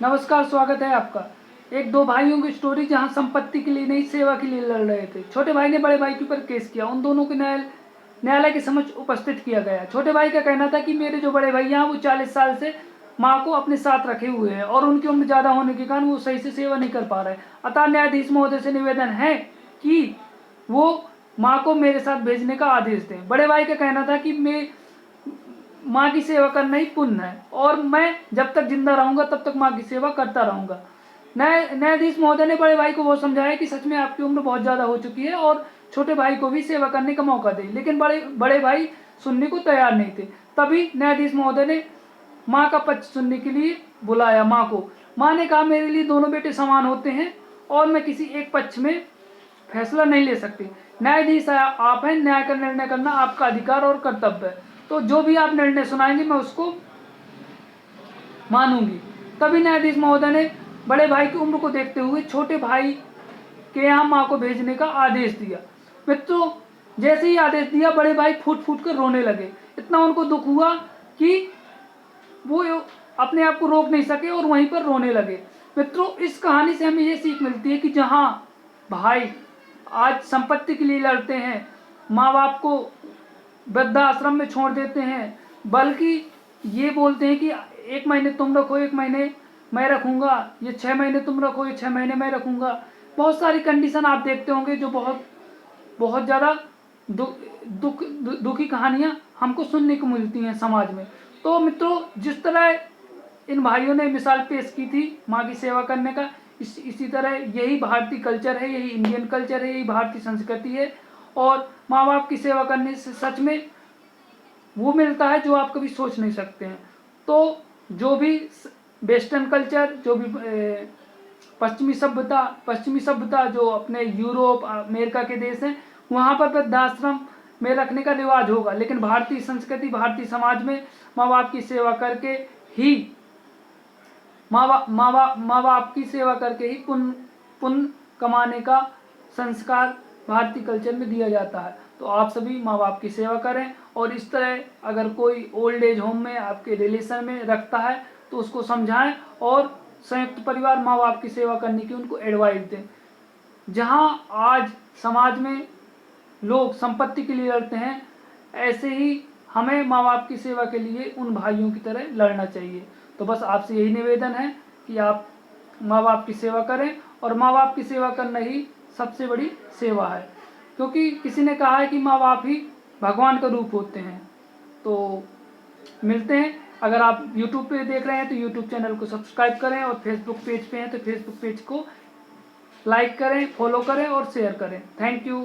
नमस्कार, स्वागत है आपका। एक दो भाइयों की स्टोरी जहां संपत्ति के लिए नहीं सेवा के लिए लड़ रहे थे। छोटे भाई ने बड़े भाई के ऊपर केस किया। उन दोनों को न्यायालय के समक्ष उपस्थित किया गया। छोटे भाई का कहना था कि मेरे जो बड़े भैया हैं वो 40 साल से माँ को अपने साथ रखे हुए हैं और उनकी उम्र ज़्यादा होने के कारण वो सही से सेवा नहीं कर पा रहे। अतः न्यायाधीश महोदय से निवेदन है कि वो माँ को मेरे साथ भेजने का आदेश दें। बड़े भाई का कहना था कि मैं माँ की सेवा करना ही पुण्य है और मैं जब तक जिंदा रहूंगा तब तक माँ की सेवा करता रहूंगा। न्यायाधीश महोदय ने बड़े भाई को वो समझाया कि सच में आपकी उम्र बहुत ज़्यादा हो चुकी है और छोटे भाई को भी सेवा करने का मौका दें, लेकिन बड़े भाई सुनने को तैयार नहीं थे। तभी न्यायाधीश महोदय ने माँ का पक्ष सुनने के लिए बुलाया माँ को। माँ ने कहा, मेरे लिए दोनों बेटे समान होते हैं और मैं किसी एक पक्ष में फैसला नहीं ले सकती। न्यायाधीश आप हैं, न्याय का निर्णय करना आपका अधिकार और कर्तव्य है, तो जो भी आप निर्णय सुनाएंगे मैं उसको मानूंगी। तभी न्यायाधीश महोदय ने बड़े भाई की उम्र को देखते हुए छोटे भाई के यहाँ माँ को भेजने का आदेश दिया। मित्रों, जैसे ही आदेश दिया बड़े भाई फूट फूट कर रोने लगे। इतना उनको दुख हुआ कि वो अपने आप को रोक नहीं सके और वहीं पर रोने लगे। मित्रों, इस कहानी से हमें ये सीख मिलती है कि जहाँ भाई आज संपत्ति के लिए लड़ते हैं, माँ बाप को वृद्धाश्रम में छोड़ देते हैं, बल्कि ये बोलते हैं कि 1 महीने तुम रखो, 1 महीने मैं रखूंगा, ये 6 महीने तुम रखो, ये 6 महीने मैं रखूंगा। बहुत सारी कंडीशन आप देखते होंगे जो बहुत ज़्यादा दुखी कहानियाँ हमको सुनने को मिलती हैं समाज में। तो मित्रों, जिस तरह इन भाइयों ने मिसाल पेश की थी माँ की सेवा करने का, इसी तरह यही भारतीय कल्चर है, यही इंडियन कल्चर है, यही भारतीय संस्कृति है। और माँ बाप की सेवा करने से सच में वो मिलता है जो आप कभी सोच नहीं सकते हैं। तो जो भी वेस्टर्न कल्चर, जो भी पश्चिमी सभ्यता जो अपने यूरोप अमेरिका के देश हैं, वहाँ पर वृद्धाश्रम में रखने का रिवाज होगा, लेकिन भारतीय संस्कृति, भारतीय समाज में माँ बाप की सेवा करके ही माँ बाप की सेवा करके ही पुण्य कमाने का संस्कार भारतीय कल्चर में दिया जाता है। तो आप सभी माँ बाप की सेवा करें और इस तरह अगर कोई ओल्ड एज होम में आपके रिलेशन में रखता है तो उसको समझाएं और संयुक्त परिवार माँ बाप की सेवा करने की उनको एडवाइस दें। जहाँ आज समाज में लोग संपत्ति के लिए लड़ते हैं, ऐसे ही हमें माँ बाप की सेवा के लिए उन भाइयों की तरह लड़ना चाहिए। तो बस आपसे यही निवेदन है कि आप माँ बाप की सेवा करें और माँ बाप की सेवा करना ही सबसे बड़ी सेवा है, क्योंकि किसी ने कहा है कि माँ बाप ही भगवान का रूप होते हैं। तो मिलते हैं। अगर आप YouTube पे देख रहे हैं तो YouTube चैनल को सब्सक्राइब करें और Facebook पेज पे हैं तो Facebook पेज को लाइक करें, फॉलो करें और शेयर करें। Thank you.